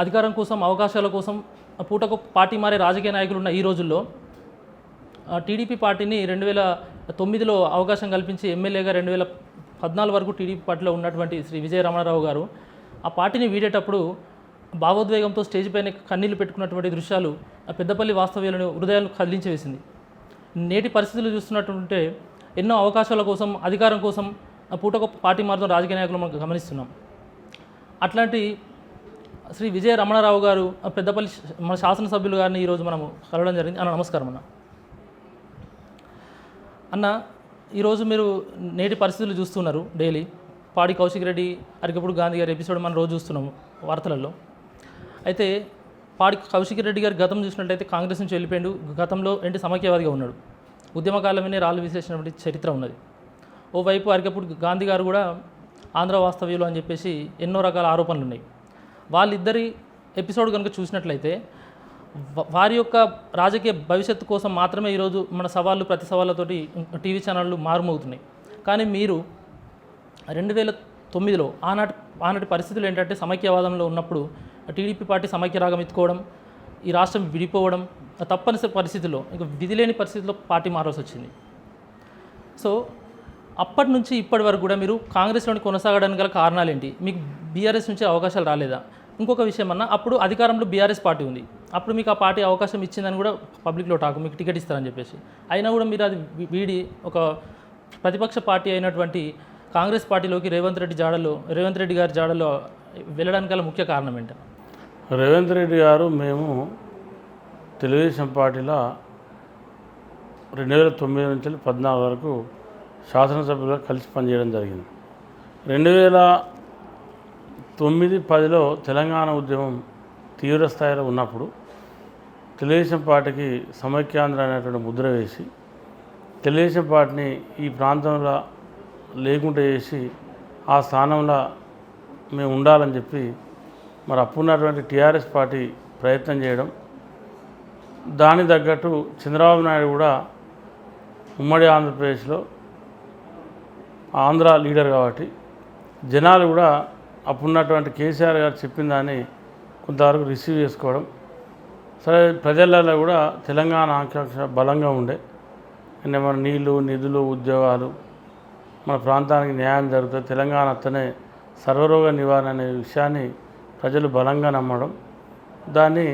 అధికారం కోసం, అవకాశాల కోసం పూటకు పార్టీ మారే రాజకీయ నాయకులు ఉన్న ఈ రోజుల్లో టీడీపీ పార్టీని 2009లో అవకాశం కల్పించి ఎమ్మెల్యేగా 2014 వరకు టీడీపీ పార్టీలో ఉన్నటువంటి శ్రీ విజయ రమణారావు గారు ఆ పార్టీని వీడేటప్పుడు భావోద్వేగంతో స్టేజ్ పైన కన్నీళ్లు పెట్టుకున్నటువంటి దృశ్యాలు పెద్దపల్లి వాస్తవ్యాలను హృదయాలను కదిలించి వేసింది. నేటి పరిస్థితులు చూస్తున్నట్టుంటే ఎన్నో అవకాశాల కోసం, అధికారం కోసం పూటకు పార్టీ మారుతున్న రాజకీయ నాయకులు మనం గమనిస్తున్నాం. అట్లాంటి శ్రీ విజయ రమణారావు గారు పెద్దపల్లి మన శాసనసభ్యులు గారిని ఈరోజు మనము కలవడం జరిగింది. అన్న నమస్కారం అన్న. ఈరోజు మీరు నేటి పరిస్థితులు చూస్తున్నారు. డైలీ పాడి కౌశిక్ రెడ్డి, అరికప్పుడు గాంధీ గారి ఎపిసోడ్ మనం రోజు చూస్తున్నాము వార్తలలో. అయితే పాడి కౌశిక్ రెడ్డి గారి గతం చూసినట్టయితే కాంగ్రెస్ నుంచి వెళ్ళిపోయాడు. గతంలో సమైక్యవాదిగా ఉన్నాడు. ఉద్యమకాలమే రాళ్ళు విశేషమైన చరిత్ర ఉన్నది. ఓవైపు అరికప్పుడు గాంధీ గారు కూడా ఆంధ్ర వాస్తవ్యులు అని చెప్పేసి ఎన్నో రకాల ఆరోపణలు ఉన్నాయి. వాళ్ళిద్దరి ఎపిసోడ్ కనుక చూసినట్లయితే వారి యొక్క రాజకీయ భవిష్యత్తు కోసం మాత్రమే ఈరోజు మన సవాళ్ళు, ప్రతి సవాళ్ళతోటి టీవీ ఛానళ్ళు మారుమోగుతున్నాయి. కానీ మీరు 2009లో ఆనాటి పరిస్థితులు ఏంటంటే సమైక్యవాదంలో ఉన్నప్పుడు టీడీపీ పార్టీ సమైక్య రాగం ఎత్తుకోవడం, ఈ రాష్ట్రం విడిపోవడం, తప్పనిసరి పరిస్థితుల్లో ఇంకా విధి లేని పరిస్థితుల్లో పార్టీ మారాల్సి వచ్చింది. సో అప్పటి నుంచి ఇప్పటి వరకు కూడా మీరు కాంగ్రెస్లోని కొనసాగడానికి గల కారణాలు ఏంటి? మీకు బీఆర్ఎస్ నుంచి అవకాశాలు రాలేదా? ఇంకొక విషయం అన్న, అప్పుడు అధికారంలో బీఆర్ఎస్ పార్టీ ఉంది. అప్పుడు మీకు ఆ పార్టీ అవకాశం ఇచ్చిందని కూడా పబ్లిక్లో టాక్, మీకు టికెట్ ఇస్తారని చెప్పేసి. అయినా కూడా మీరు అది వీడి ఒక ప్రతిపక్ష పార్టీ అయినటువంటి కాంగ్రెస్ పార్టీలోకి రేవంత్ రెడ్డి గారి జాడలో వెళ్ళడానికి గల ముఖ్య కారణం ఏంటి? రేవంత్ రెడ్డి గారు మేము తెలుగుదేశం పార్టీలో 2009 నుంచి 2014 వరకు శాసనసభ్యులుగా కలిసి పనిచేయడం జరిగింది. 2009-10లో తెలంగాణ ఉద్యమం తీవ్ర స్థాయిలో ఉన్నప్పుడు తెలుగుదేశం పార్టీకి సమైక్యాంధ్ర అనేటువంటి ముద్ర వేసి తెలుగుదేశం పార్టీని ఈ ప్రాంతంలో లేకుండా చేసి ఆ స్థానంలో మేము ఉండాలని చెప్పి మరి అప్పుడున్నటువంటి టీఆర్ఎస్ పార్టీ ప్రయత్నం చేయడం, దానికి తగ్గట్టు చంద్రబాబు నాయుడు కూడా ఉమ్మడి ఆంధ్రప్రదేశ్లో ఆంధ్ర లీడర్ కాబట్టి జనాలు కూడా అప్పుడున్నటువంటి కేసీఆర్ గారు చెప్పిన దాన్ని కొంతవరకు రిసీవ్ చేసుకోవడం, సరే ప్రజలలో కూడా తెలంగాణ ఆకాంక్ష బలంగా ఉండే, అంటే మన నీళ్లు, నిధులు, ఉద్యోగాలు, మన ప్రాంతానికి న్యాయం జరుగుతుంది, తెలంగాణ అత్తనే సర్వరోగ నివారణ అనే విషయాన్ని ప్రజలు బలంగా నమ్మడం, దాన్ని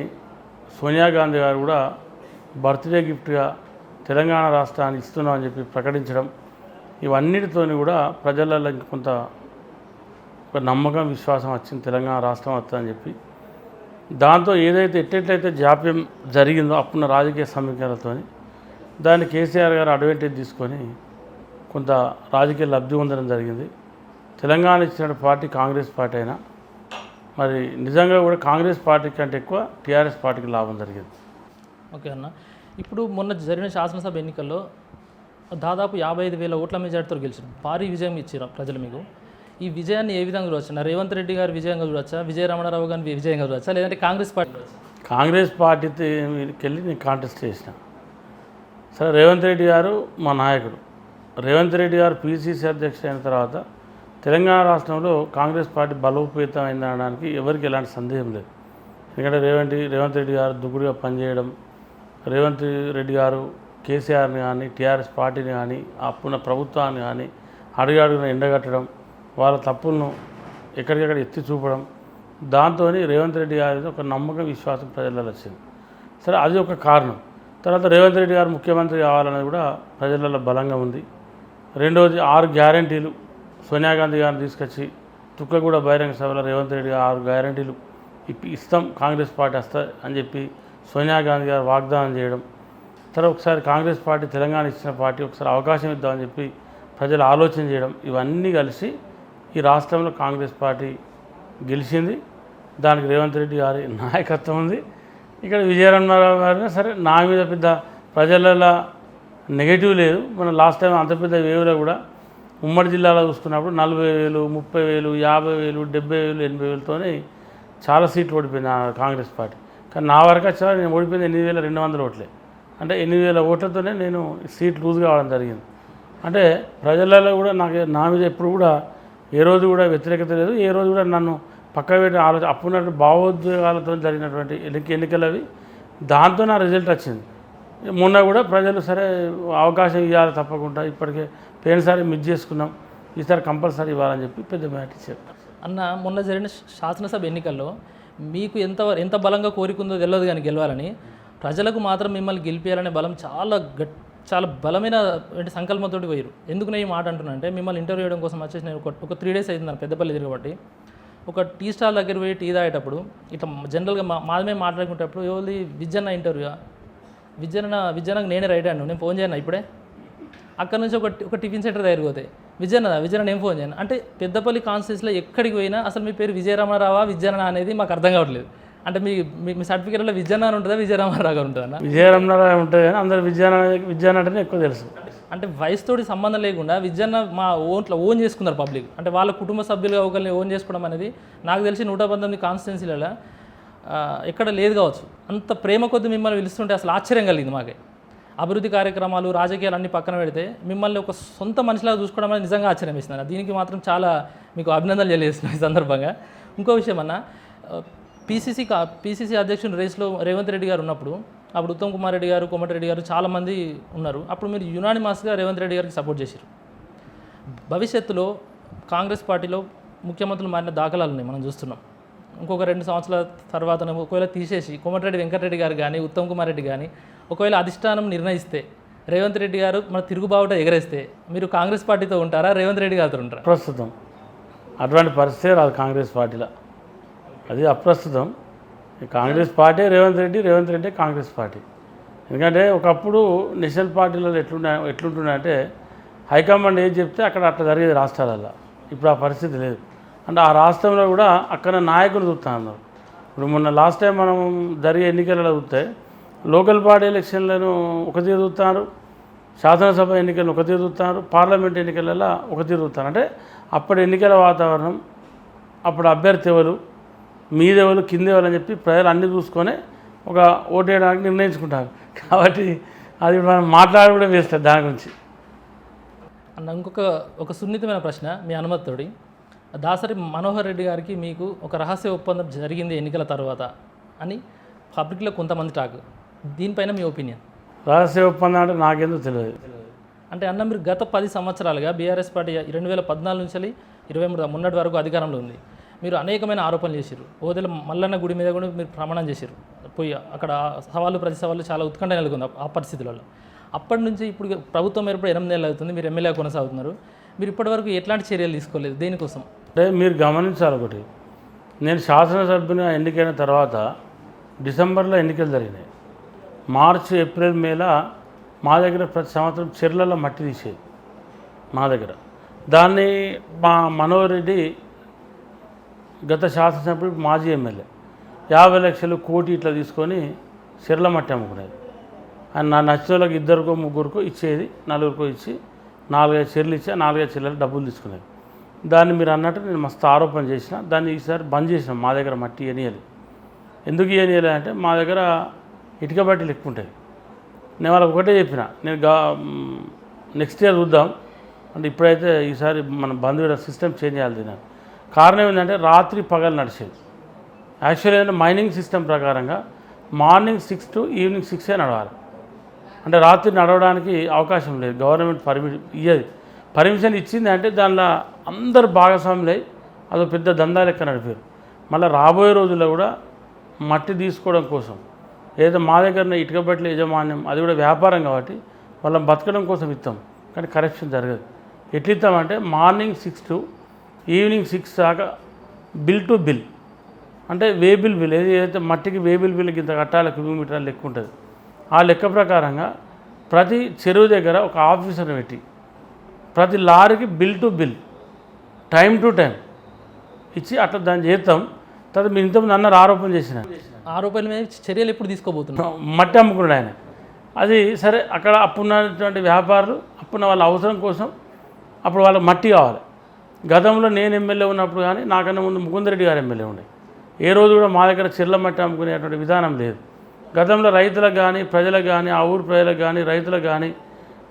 సోనియా గాంధీ గారు కూడా బర్త్డే గిఫ్ట్గా తెలంగాణ రాష్ట్రాన్ని ఇస్తున్నామని చెప్పి ప్రకటించడం, ఇవన్నిటితో కూడా ప్రజలలో కొంత ఒక నమ్మకం, విశ్వాసం వచ్చింది తెలంగాణ రాష్ట్రం వస్తుందని చెప్పి. దాంతో ఏదైతే ఎట్లయితే జాప్యం జరిగిందో అప్పుడున్న రాజకీయ సమీకరణలతో దాన్ని కేసీఆర్ గారు అడ్వాంటేజ్ తీసుకొని కొంత రాజకీయ లబ్ధి పొందడం జరిగింది. తెలంగాణ ఇచ్చిన పార్టీ కాంగ్రెస్ పార్టీ అయినా మరి నిజంగా కూడా కాంగ్రెస్ పార్టీ కంటే ఎక్కువ టీఆర్ఎస్ పార్టీకి లాభం జరిగింది. ఓకే అన్న, ఇప్పుడు మొన్న జరిగిన శాసనసభ ఎన్నికల్లో దాదాపు 55,000 ఓట్ల మెజార్టీతో గెలిచారు. భారీ విజయం ఇచ్చారు ప్రజలు మీకు. ఈ విజయాన్ని ఏ విధంగా చూడొచ్చు? రేవంత్ రెడ్డి గారు విజయంగా చూడొచ్చా, విజయ రమణారావు గారిని విజయంగా చూడొచ్చా, లేదంటే కాంగ్రెస్ పార్టీకి వెళ్ళి నేను కాంటెస్ట్ చేసిన. సరే, రేవంత్ రెడ్డి గారు మా నాయకుడు. రేవంత్ రెడ్డి గారు పిసిసి అధ్యక్షుడు అయిన తర్వాత తెలంగాణ రాష్ట్రంలో కాంగ్రెస్ పార్టీ బలోపేతం అయిందనడానికి ఎవరికి ఎలాంటి సందేహం లేదు. ఎందుకంటే రేవంత్ రెడ్డి గారు దుగ్గుడుగా పనిచేయడం, రేవంత్ రెడ్డి గారు కేసీఆర్ని కానీ టీఆర్ఎస్ పార్టీని కానీ అప్పుడున్న ప్రభుత్వాన్ని కానీ అడుగడుగున ఎండగట్టడం, వాళ్ళ తప్పులను ఎక్కడికెక్కడ ఎత్తి చూపడం, దాంతో రేవంత్ రెడ్డి గారి ఒక నమ్మకం, విశ్వాసం ప్రజలలో వచ్చింది. సరే, అది ఒక కారణం. తర్వాత రేవంత్ రెడ్డి గారు ముఖ్యమంత్రి కావాలనేది కూడా ప్రజలలో బలంగా ఉంది. రెండవది 6 గ్యారంటీలు సోనియా గాంధీ గారిని తీసుకొచ్చి తుక్కగూడ బహిరంగ సభలో రేవంత్ రెడ్డి గారు 6 గ్యారంటీలు ఇస్తాం, కాంగ్రెస్ పార్టీ వస్తుంది అని చెప్పి సోనియా గాంధీ గారు వాగ్దానం చేయడం, తర్వాత ఒకసారి కాంగ్రెస్ పార్టీ తెలంగాణ ఇచ్చిన పార్టీ ఒకసారి అవకాశం ఇద్దామని చెప్పి ప్రజలు ఆలోచన చేయడం, ఇవన్నీ కలిసి ఈ రాష్ట్రంలో కాంగ్రెస్ పార్టీ గెలిచింది. దానికి రేవంత్ రెడ్డి గారి నాయకత్వం ఉంది. ఇక్కడ విజయరమణారావు గారు సరే, నా మీద పెద్ద ప్రజలలో నెగటివ్ లేదు. మన లాస్ట్ టైం అంత పెద్ద వేవ్లో కూడా ఉమ్మడి జిల్లాలో చూసుకున్నప్పుడు 40,000, 30,000, 50,000, 70,000, 80,000తోనే చాలా సీట్లు ఓడిపోయింది కాంగ్రెస్ పార్టీ. కానీ నా వరకు వచ్చా నేను ఓడిపోయింది 8,200 ఓట్లే. అంటే 8,000 ఓట్లతోనే నేను సీట్ లూజ్ కావడం జరిగింది. అంటే ప్రజలలో కూడా నా మీద ఎప్పుడు కూడా ఏ రోజు కూడా వ్యతిరేకత లేదు, ఏ రోజు కూడా నన్ను పక్క పెట్టి ఆలోచన అప్పుడున్నటువంటి భావోద్వేగాలతో జరిగినటువంటి ఎన్నికలవి దాంతో నా రిజల్ట్ వచ్చింది. మొన్న కూడా ప్రజలు సరే అవకాశం ఇవ్వాలి తప్పకుండా, ఇప్పటికే పోయినసారి మిస్ చేసుకున్నాం, ఈసారి కంపల్సరీ ఇవ్వాలని చెప్పి పెద్ద మ్యాట్ ఇచ్చారు. అన్న మొన్న జరిగిన శాసనసభ ఎన్నికల్లో మీకు ఎంత బలంగా కోరికుందో తెలియదు కానీ గెలవాలని, ప్రజలకు మాత్రం మిమ్మల్ని గెలిపేయాలనే బలం చాలా బలమైన సంకల్పంతో పోయారు. ఎందుకు నేను ఈ మాట అంటున్నా అంటే, మిమ్మల్ని ఇంటర్వ్యూ చేయడం కోసం వచ్చేసి నేను ఒక 3 days అయింది నాకు పెద్దపల్లి తిరగబట్టి. ఒక టీ స్టాల్ దగ్గర పోయి టీ తాగేటప్పుడు ఇట్లా జనరల్గా మాదమే మాట్లాడుకునేటప్పుడు ఎవరి విజయన్న ఇంటర్వ్యూ, విజయన్నకు నేనే రైట్ అన్నాను, నేను ఫోన్ చేయను ఇప్పుడే. అక్కడ నుంచి ఒక టిఫిన్ సెంటర్ దగ్గరికి పోతే విజయన్న నేను ఫోన్ చేయను అంటే, పెద్దపల్లి కాన్స్టిట్యూన్సీలో ఎక్కడికి పోయినా అసలు మీ పేరు విజయరామారావా విజయన్న అనేది మాకు అర్థం కావట్లేదు. అంటే మీ సర్టిఫికేట్లో విజయన్న అని ఉంటుందా విజయరామారావు గారు ఉంటుందా? విజయరామారావు ఉంటుంది కానీ అందరూ విజయన్న అంటేనే ఎక్కువ తెలుసు. అంటే వయసుతోటి సంబంధం లేకుండా విజయన్న మా ఓన్ చేసుకున్నారు పబ్లిక్. అంటే వాళ్ళ కుటుంబ సభ్యులుగా ఒకరిని ఓన్ చేసుకోవడం అనేది నాకు తెలిసి 119 కాన్స్టిట్యున్సీలలో ఎక్కడ లేదు కావచ్చు. అంత ప్రేమ కొద్ది మిమ్మల్ని పిలుస్తుంటే అసలు ఆశ్చర్యం కలిగింది మాకే. అభివృద్ధి కార్యక్రమాలు రాజకీయాలు అన్నీ పక్కన పెడితే మిమ్మల్ని ఒక సొంత మనిషిలాగా చూసుకోవడం అనేది నిజంగా ఆశ్చర్యం ఇస్తున్నారు. దీనికి మాత్రం చాలా మీకు అభినందనలు తెలియజేస్తున్నాను ఈ సందర్భంగా. ఇంకో విషయం అన్న, పీసీసీ అధ్యక్షుని రేస్లో రేవంత్ రెడ్డి గారు ఉన్నప్పుడు, అప్పుడు ఉత్తమ్ కుమార్ రెడ్డి గారు, కోమటిరెడ్డి గారు చాలామంది ఉన్నారు. అప్పుడు మీరు యునానిమస్గా రేవంత్ రెడ్డి గారికి సపోర్ట్ చేశారు. భవిష్యత్తులో కాంగ్రెస్ పార్టీలో ముఖ్యమంత్రులు మారిన దాఖలాలు ఉన్నాయి, మనం చూస్తున్నాం. ఇంకొక 2 సంవత్సరాల తర్వాత ఒకవేళ తీసేసి కోమటిరెడ్డి వెంకటరెడ్డి గారు కానీ ఉత్తమ్ కుమార్ రెడ్డి కానీ ఒకవేళ అధిష్టానం నిర్ణయిస్తే రేవంత్ రెడ్డి గారు మన తిరుగుబావుట ఎగరేస్తే మీరు కాంగ్రెస్ పార్టీతో ఉంటారా, రేవంత్ రెడ్డి గారితో ఉంటారా? ప్రస్తుతం అటువంటి పరిస్థితే రాదు కాంగ్రెస్ పార్టీలో, అది అప్రస్తుతం. Congress party Revanth Reddy Congress party. ఎందుకంటే ఒకప్పుడు నేషనల్ పార్టీలలో ఎట్లుంటున్నాయంటే హైకమాండ్ ఏం చెప్తే అక్కడ అట్లా జరిగేది రాష్ట్రాలలో. ఇప్పుడు ఆ పరిస్థితి లేదు. అంటే ఆ రాష్ట్రంలో కూడా అక్కడ నాయకులు చూస్తూ ఉన్నారు. ఇప్పుడు మొన్న లాస్ట్ టైం మనం జరిగే ఎన్నికలలో చూస్తే లోకల్ బాడీ ఎలక్షన్లను ఒక తీరు చూస్తున్నారు, శాసనసభ ఎన్నికలను ఒక తీరు చూస్తున్నారు, పార్లమెంట్ ఎన్నికలలో ఒక తీరు చూస్తున్నారు. అంటే అప్పటి ఎన్నికల వాతావరణం, అప్పుడు అభ్యర్థి ఎవరు, మీదెవరు, కిందెవరు అని చెప్పి ప్రజలు అన్నీ చూసుకొని ఒక ఓటేయడానికి నిర్ణయించుకుంటారు. కాబట్టి అది మనం మాట్లాడి కూడా వేస్తారు దాని గురించి. అన్న ఒక సున్నితమైన ప్రశ్న మీ అనుమతితోటి, దాసరి మనోహర్ రెడ్డి గారికి మీకు ఒక రహస్య ఒప్పందం జరిగింది ఎన్నికల తర్వాత అని పబ్లిక్లో కొంతమంది టాక్, దీనిపైన మీ ఒపీనియన్? రహస్య ఒప్పందం అంటే నాకెందుకు తెలియదు. అంటే అన్న మీరు గత 10 సంవత్సరాలుగా బీఆర్ఎస్ పార్టీ 2014 నుంచి 23 మొన్నటి వరకు అధికారంలో ఉంది. మీరు అనేకమైన ఆరోపణలు చేశారు. ఓదెల మల్లన్న గుడి మీద కూడా మీరు ప్రమాణం చేశారు. పోయి అక్కడ సవాళ్ళు ప్రతి సవాళ్ళు చాలా ఉత్కంఠ నెలకొంది ఆ పరిస్థితులలో. అప్పటి నుంచి ఇప్పుడు ప్రభుత్వం ఏర్పడి 8 నెలలు అవుతుంది, మీరు ఎమ్మెల్యే కొనసాగుతున్నారు. మీరు ఇప్పటివరకు ఎట్లాంటి చర్యలు తీసుకోలేదు దేనికోసం? అంటే మీరు గమనించాలి ఒకటి, నేను శాసనసభ్యుని ఎన్నికైన తర్వాత డిసెంబర్లో ఎన్నికలు జరిగినాయి. మార్చి, ఏప్రిల్, మేలో మా దగ్గర ప్రతి సంవత్సరం చెర్లలో మట్టి తీసేది మా దగ్గర. దాన్ని మా మనోహర్ రెడ్డి గత శాసనసభ్యుడు మాజీ ఎమ్మెల్యే 50 లక్షలు, కోటి ఇట్లా తీసుకొని చెర్ల మట్టి అమ్ముకునేది. ఆయన నా నచ్చిన వాళ్ళకి 2కో 3కో ఇచ్చేది, 4కో ఇచ్చి 4-5 చెర్లు ఇచ్చి 4-5 చెర్లలో డబ్బులు తీసుకునేది. దాన్ని మీరు అన్నట్టు నేను మస్తు ఆరోపణ చేసిన. దాన్ని ఈసారి బంద్ చేసినాం. మా దగ్గర మట్టి ఇయనియాలి. ఎందుకు ఇయనియాలి అంటే మా దగ్గర ఇటుక బట్టీలు ఎక్కువ ఉంటాయి. నేను వాళ్ళకి ఒకటే చెప్పిన, నేను నెక్స్ట్ ఇయర్ చూద్దాం అంటే, ఇప్పుడైతే ఈసారి మనం బంద్ చేయడం సిస్టమ్ చేంజ్ చేయాలి. తిన్నాను కారణం ఏంటంటే రాత్రి పగలు నడిచేది. యాక్చువల్లీ ఏంటంటే మైనింగ్ సిస్టమ్ ప్రకారంగా మార్నింగ్ 6 to ఈవినింగ్ 6 నడవాలి. అంటే రాత్రి నడవడానికి అవకాశం లేదు, గవర్నమెంట్ పర్మిషన్ ఇచ్చింది. అంటే దానిలో అందరు భాగస్వాములై అదో పెద్ద దందా లెక్క నడిపారు. మళ్ళీ రాబోయే రోజుల్లో కూడా మట్టి తీసుకోవడం కోసం ఏదో మా దగ్గర ఇటుక బట్టల యజమాన్యం, అది కూడా వ్యాపారం కాబట్టి వాళ్ళని బతకడం కోసం ఇస్తాం, కానీ కరెక్షన్ జరగదు. ఎట్లా ఇస్తామంటే మార్నింగ్ 6 to ఈవినింగ్ 6 దాకా బిల్ టు బిల్, అంటే వేబిల్ బిల్, ఏదైతే మట్టికి వేబిల్ బిల్కి ఇంత కట్టాలి కిలోమీటర్ల లెక్క ఉంటుంది. ఆ లెక్క ప్రకారంగా ప్రతి చెరువు దగ్గర ఒక ఆఫీసర్ని పెట్టి ప్రతి లారీకి bill to bill, time to time ఇచ్చి అట్లా దాన్ని చేస్తాం. తర్వాత మీరు ఇంతకుముందు అన్నారు ఆరోపణ చేసిన ఆరోపణల మీద చర్యలు ఎప్పుడు తీసుకోబోతున్నాం? మట్టి అమ్ముకున్నాడు ఆయన. అది సరే, అక్కడ అప్పుడున్నటువంటి వ్యాపారులు అప్పుడున్న వాళ్ళ అవసరం కోసం అప్పుడు వాళ్ళకి మట్టి కావాలి. గతంలో నేను ఎమ్మెల్యే ఉన్నప్పుడు కానీ నాకన్నా ముందు ముకుందరెడ్డి గారు ఎమ్మెల్యే ఉండే, ఏ రోజు కూడా మా దగ్గర చెర్ల మట్టి అమ్ముకునేటువంటి విధానం లేదు. గతంలో రైతులకు కానీ ప్రజలకు కానీ ఆ ఊరు ప్రజలకు కానీ రైతులకు కానీ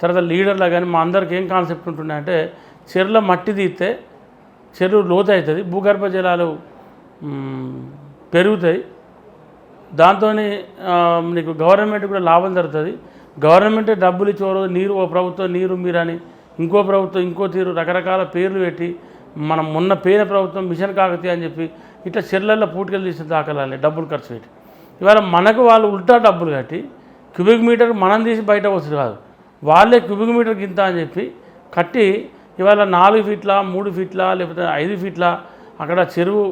తర్వాత లీడర్లకు కానీ మా అందరికి ఏం కాన్సెప్ట్ ఉంటుందంటే, చెర్ల మట్టి తీస్తే చెరువు లోతు అవుతుంది, భూగర్భ జలాలు పెరుగుతాయి. దాంతో నీకు గవర్నమెంట్ కూడా లాభం జరుగుతుంది. గవర్నమెంటే డబ్బులు ఇచ్చేవారు, నీరు ఓ ప్రభుత్వం నీరు మీరని, ఇంకో ప్రభుత్వం ఇంకో తీరు రకరకాల పేర్లు పెట్టి, మనం మొన్న పేద ప్రభుత్వం మిషన్ కాకతీయ అని చెప్పి ఇట్లా చెర్లల్లో పూటకెళ్ళి తీసిన దాఖలాలి డబ్బులు ఖర్చు పెట్టి. ఇవాళ మనకు వాళ్ళు ఉల్టా డబ్బులు కట్టి క్యూబిక్ మీటర్ మనం తీసి బయట వస్తుంది కాదు, వాళ్ళే క్యూబిక్ మీటర్కి ఇంత అని చెప్పి కట్టి ఇవాళ 4 ఫీట్ల 3 ఫీట్ల లేకపోతే 5 ఫీట్ల అక్కడ చెరువు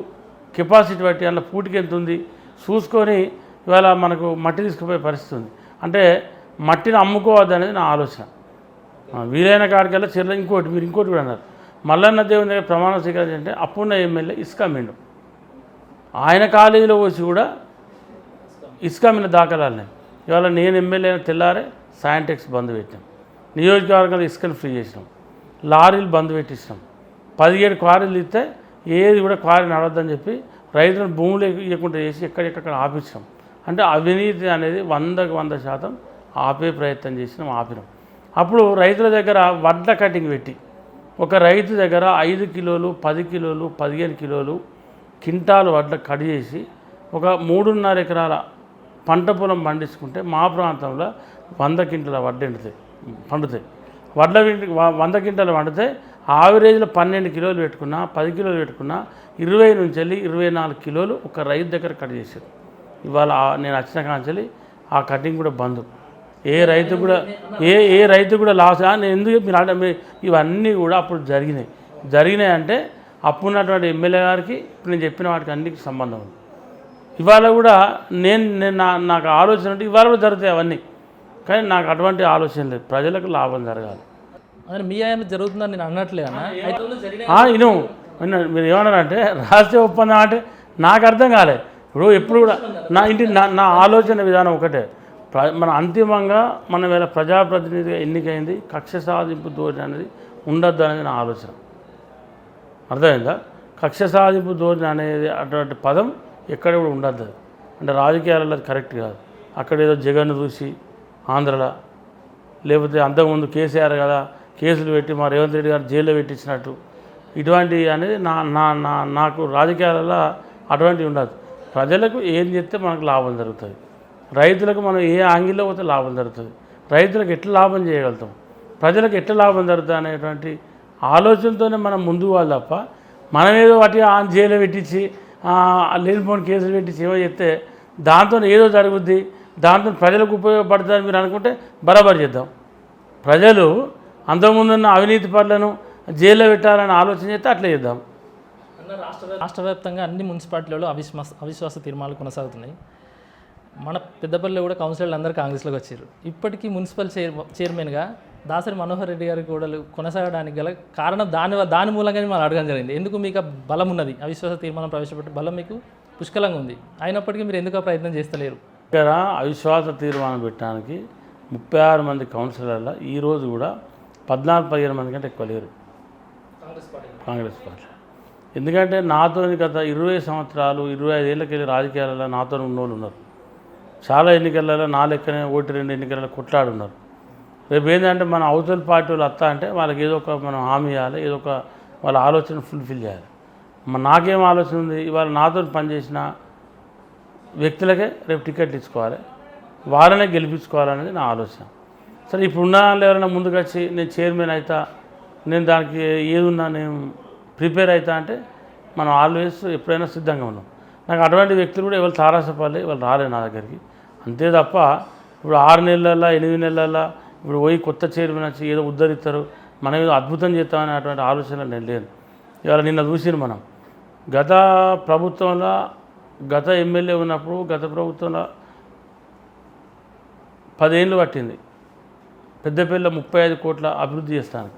కెపాసిటీ బట్టి అందులో పూటికి ఎంత ఉంది చూసుకొని ఇవాళ మనకు మట్టి తీసుకుపోయే పరిస్థితి ఉంది. అంటే మట్టిని అమ్ముకోవద్దు అనేది నా ఆలోచన. వీలైన కాడికల్లా చెరువు మీరు ఇంకోటి కూడా అన్నారు, మల్లన్న దేవుని దగ్గర ప్రమాణ స్వీకరణ అంటే అప్పుడున్న ఎమ్మెల్యే ఇసుక అమ్మిండు. ఆయన కాలేజీలో వచ్చి కూడా ఇసుక అమ్మిన దాఖలాలు. ఇవాళ నేను ఎమ్మెల్యే తెల్లారే సైంటెక్స్ బంద్ పెట్టాం, నియోజకవర్గంలో ఇసుకను ఫ్రీ చేసినాం, లారీలు బంద్ పెట్టించినాం, 17 క్వారీలు ఇస్తే ఏది కూడా క్వారీ నడవద్దని చెప్పి రైతులను భూములు ఇవ్వకుండా చేసి ఎక్కడెక్కడ ఆపించాం. అంటే అవినీతి అనేది 100% ఆపే ప్రయత్నం చేసినాం, ఆపినాం. అప్పుడు రైతుల దగ్గర వడ్ల కటింగ్ పెట్టి ఒక రైతు దగ్గర 5 కిలోలు 10 కిలోలు 15 కిలోలు కింటాలు వడ్ల కట్ చేసి ఒక 3.5 ఎకరాల పంట పొలం పండించుకుంటే మా ప్రాంతంలో 100 క్వింటాల వడ్డ పండుతాయి. వడ్ల 100 క్వింటాలు పండితే ఆవరేజ్లో 12 కిలోలు పెట్టుకున్నా 10 కిలోలు పెట్టుకున్నా 20 నుంచి వెళ్ళి 24 కిలోలు ఒక రైతు దగ్గర కట్ చేశారు. ఇవాళ నేను వచ్చిన కాంచెల్లి ఆ కటింగ్ కూడా బంద్. ఏ రైతు కూడా లాస్. నేను ఎందుకు మీరు ఇవన్నీ కూడా అప్పుడు జరిగినాయి అంటే అప్పుడున్నటువంటి ఎమ్మెల్యే గారికి ఇప్పుడు నేను చెప్పిన వాటికి అన్నిటికి సంబంధం ఉంది. ఇవాళ కూడా నాకు ఆలోచన అంటే ఇవాళ కూడా జరుగుతాయి అవన్నీ, కానీ నాకు అటువంటి ఆలోచన లేదు. ప్రజలకు లాభం జరగాలి. అదే మీ ఆయన జరుగుతుందని నేను అనట్లే అన్న. మీరు ఏమన్నారంటే రాష్ట్రీయ ఒప్పందం అంటే నాకు అర్థం కాలే. ఎప్పుడు కూడా నా ఆలోచన విధానం ఒకటే, మన అంతిమంగా మనం వేళ ప్రజాప్రతినిధిగా ఎన్నికైంది, కక్ష సాధింపు ధోరణి అనేది ఉండొద్దు అనేది నా ఆలోచన. అర్థమైందా? కక్ష సాధింపు ధోరణి అనేది అటువంటి పదం ఎక్కడ కూడా ఉండద్దు. అంటే రాజకీయాలలో అది కరెక్ట్ కాదు. అక్కడ ఏదో జగన్ చూసి ఆంధ్రలో, లేకపోతే అంతకుముందు కేసీఆర్ కదా కేసులు పెట్టి మా రేవంత్ రెడ్డి గారు జైల్లో పెట్టించినట్టు ఇటువంటి అనేది నాకు రాజకీయాలలో అటువంటివి ఉండదు. ప్రజలకు ఏం చేస్తే మనకు లాభం జరుగుతుంది, రైతులకు మనం ఏ యాంగిల్లో పోతే లాభం జరుగుతుంది, రైతులకు ఎట్లా లాభం చేయగలుగుతాం, ప్రజలకు ఎట్లా లాభం జరుగుతుంది అనేటువంటి ఆలోచనతోనే మనం ముందుకు పోవాలి తప్ప మనం ఏదో వాటి జైల్లో పెట్టించి లేనిపోని కేసులు పెట్టించి ఏమో చెప్తే దాంతో ఏదో జరుగుద్ది, దాంతో ప్రజలకు ఉపయోగపడుతుందని మీరు అనుకుంటే బరాబర్ చేద్దాం. ప్రజలు అంతకుముందున్న అవినీతి పనులను జైల్లో పెట్టాలని ఆలోచన చేస్తే అట్లా చేద్దాం. రాష్ట్ర వ్యాప్తంగా అన్ని మున్సిపాలిటీలలో అవిశ్వాస తీర్మానాలు కొనసాగుతున్నాయి. మన పెద్దపల్లిలో కూడా కౌన్సిలర్లు అందరూ కాంగ్రెస్లోకి వచ్చారు. ఇప్పటికీ మున్సిపల్ చైర్మన్గా దాసరి మనోహర్ రెడ్డి గారి కూడా కొనసాగడానికి గల కారణం దాని మూలంగానే మనం అడగడం జరిగింది. ఎందుకు మీకు బలం ఉన్నది, అవిశ్వాస తీర్మానం ప్రవేశపెట్టే బలం మీకు పుష్కలంగా ఉంది, అయినప్పటికీ మీరు ఎందుకు ప్రయత్నం చేస్తలేరు? ఇక్కడ అవిశ్వాస తీర్మానం పెట్టడానికి 36 మంది కౌన్సిలర్ల ఈరోజు కూడా 14-15 మంది కంటే ఎక్కువ లేరు కాంగ్రెస్ పార్టీ. ఎందుకంటే నాతో గత 20 సంవత్సరాలు 25 ఏళ్ళకెళ్ళి రాజకీయాలలో నాతో ఉన్నోళ్ళు ఉన్నారు. చాలా ఎన్నికలలో నా లెక్కనే 1-2 ఎన్నికలలో కొట్లాడున్నారు. రేపు ఏంటంటే మన అవతల పార్టీ వాళ్ళు వస్తా అంటే వాళ్ళకి ఏదో ఒక మనం హామీ ఇవ్వాలి, ఏదో ఒక వాళ్ళ ఆలోచన ఫుల్ఫిల్ చేయాలి. నాకేం ఆలోచన ఉంది, ఇవాళ నాతో పనిచేసిన వ్యక్తులకే రేపు టికెట్లు ఇచ్చుకోవాలి, వాళ్ళనే గెలిపించుకోవాలనేది నా ఆలోచన. సరే ఇప్పుడున్న ఎవరైనా ముందుకు వచ్చి నేను చైర్మన్ అవుతా, నేను దానికి ఏదున్నా నేను ప్రిపేర్ అవుతా అంటే మనం ఆల్వేస్ ఎప్పుడైనా సిద్ధంగా ఉన్నాం. నాకు అటువంటి వ్యక్తులు కూడా ఎవరు తారాసపల్లి వాళ్ళు రాలేదు నా దగ్గరికి. అంతే తప్ప ఇప్పుడు 6 నెలల 8 నెలల ఇప్పుడు పోయి కొత్త చైర్మన్ వచ్చి ఏదో ఉద్ధరిస్తారు, మనం ఏదో అద్భుతం చేస్తామనే అటువంటి ఆలోచన నేను లేదు. ఇవాళ నిన్న చూసిన మనం గత ప్రభుత్వంలో గత ఎమ్మెల్యే ఉన్నప్పుడు గత ప్రభుత్వంలో 10 ఏళ్ళు పట్టింది పెద్దపల్లిలో 35 కోట్ల అభివృద్ధి చేస్తాను,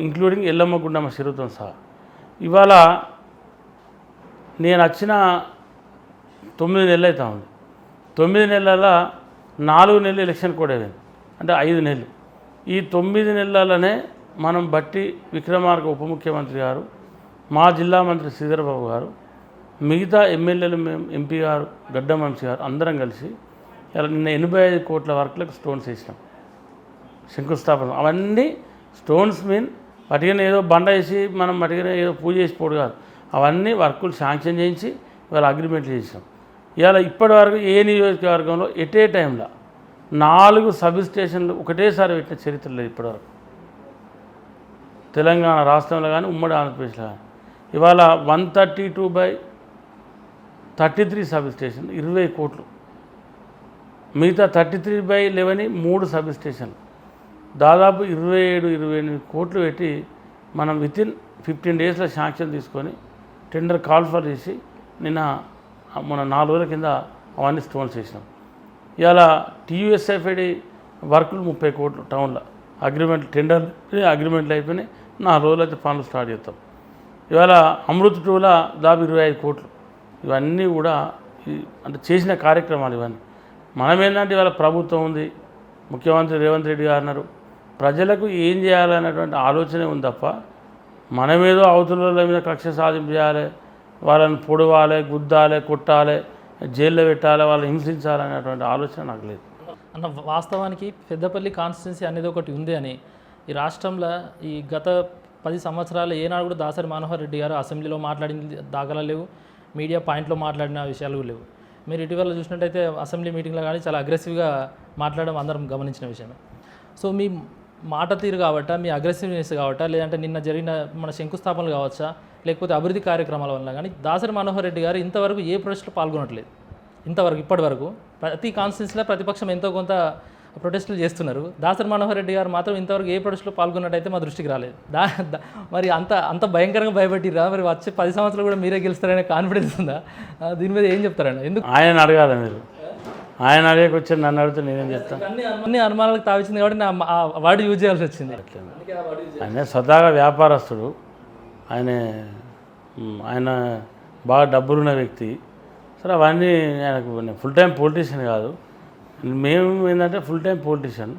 ఇంక్లూడింగ్ ఎల్లమ్మ గుండమ్మ చెరువుతో సహా. ఇవాళ నేను వచ్చిన 9 నెలలు అవుతా ఉంది. 9 నెలల 4 నెలలు ఎలక్షన్ కూడా అయింది, అంటే 5 నెలలు. ఈ 9 నెలలనే మనం బట్టి విక్రమార్క ఉప ముఖ్యమంత్రి గారు, మా జిల్లా మంత్రి శ్రీధరబాబు గారు, మిగతా ఎమ్మెల్యేలు మేము ఎంపీ గారు గడ్డం వంశీ గారు అందరం కలిసి ఇలా నిన్న 85 కోట్ల వర్క్లకు స్టోన్స్ వేసినాం, శంకుస్థాపన. అవన్నీ స్టోన్స్ మీన్ వాటికైనా ఏదో బండ వేసి మనం వాటికైనా ఏదో పూజ చేసిపోడు కాదు, అవన్నీ వర్కులు శాంక్షన్ చేయించి ఇవాళ అగ్రిమెంట్లు చేసాం. ఇవాళ ఇప్పటివరకు ఏ నియోజకవర్గంలో ఎటే టైంలో 4 సబ్ స్టేషన్లు ఒకటేసారి పెట్టిన చరిత్ర లేదు ఇప్పటివరకు తెలంగాణ రాష్ట్రంలో కానీ ఉమ్మడి ఆంధ్రప్రదేశ్లో కానీ. ఇవాళ 132/33 సబ్ స్టేషన్ 20 కోట్లు, మిగతా 33/11 3 సబ్ స్టేషన్లు దాదాపు 27-28 కోట్లు పెట్టి మనం వితిన్ 15 డేస్లో శాంక్షన్ తీసుకొని టెండర్ కాల్ ఫర్ చేసి మన 4 రోజుల కింద అవన్నీ స్టోన్స్ వేసినాం. ఇవాళ TUSFID వర్కులు 30 కోట్లు టౌన్లో అగ్రిమెంట్ టెండర్ అగ్రిమెంట్లు అయిపోయినాయి. 4 రోజులు అయితే పనులు స్టార్ట్ చేస్తాం. ఇవాళ అమృత్ 2లో దాదాపు 25 కోట్లు. ఇవన్నీ కూడా అంటే చేసిన కార్యక్రమాలు ఇవన్నీ. మనం ఏంటంటే ఇవాళ ప్రభుత్వం ఉంది, ముఖ్యమంత్రి రేవంత్ రెడ్డి గారు అన్నారు, ప్రజలకు ఏం చేయాలనేటువంటి ఆలోచనే ఉంది తప్ప మనమేదో అవతల మీద కక్ష సాధింపు చేయాలి, వాళ్ళని పొడవాలి, గుద్దాలి, కొట్టాలి, జైల్లో పెట్టాలి, వాళ్ళని హింసించాలనేటువంటి ఆలోచన నాకు లేదు అన్న. వాస్తవానికి పెద్దపల్లి కాన్స్టిట్యున్సీ అనేది ఒకటి ఉంది అని ఈ రాష్ట్రంలో ఈ గత 10 సంవత్సరాలు ఏనాడు కూడా దాసరి మనోహర్ రెడ్డి గారు అసెంబ్లీలో మాట్లాడిన దాఖలాలు లేవు, మీడియా పాయింట్లో మాట్లాడిన విషయాలు లేవు. మీరు ఇటీవల చూసినట్టయితే అసెంబ్లీ మీటింగ్లో కానీ చాలా అగ్రెసివ్గా మాట్లాడడం అందరం గమనించిన విషయమే. సో మీ మాట తీరు కావట్టా, మీ అగ్రెసివ్నెస్ కావట్టా, లేదంటే నిన్న జరిగిన మన శంకుస్థాపనలు కావచ్చా, లేకపోతే అభివృద్ధి కార్యక్రమాల వల్ల కానీ దాసరి మనోహర్ రెడ్డి గారు ఇంతవరకు ఏ ప్రొటెస్ట్లో పాల్గొనట్లేదు. ఇంతవరకు ఇప్పటివరకు ప్రతి కాన్స్టిట్యున్సీలో ప్రతిపక్షం ఎంతో కొంత ప్రొటెస్టులు చేస్తున్నారు. దాసరి మనోహర్ రెడ్డి గారు మాత్రం ఇంతవరకు ఏ ప్రొటెస్ట్లో పాల్గొన్నట్టయితే మా దృష్టికి రాలేదు. మరి అంత భయంకరంగా భయపెట్టిరా? మరి వచ్చే 10 సంవత్సరాలు కూడా మీరే గెలుస్తారనే కాన్ఫిడెన్స్ ఉందా? దీని మీద ఏం చెప్తారండి? ఎందుకు ఆయన అడగాలి మీరు? ఆయన అడిగేకి వచ్చి నన్ను అడిగితే నేనేం చెప్తాను? అన్ని అనుమానాలకు తావిచ్చింది కాబట్టి నా వర్డ్ యూజ్ చేయాల్సి వచ్చింది. ఆయన స్వతహాగా వ్యాపారస్తుడు, ఆయన బాగా డబ్బులున్న వ్యక్తి. సరే అవన్నీ ఆయనకు ఫుల్ టైం పొలిటీషియన్ కాదు. మేము ఏంటంటే ఫుల్ టైం పొలిటీషియన్.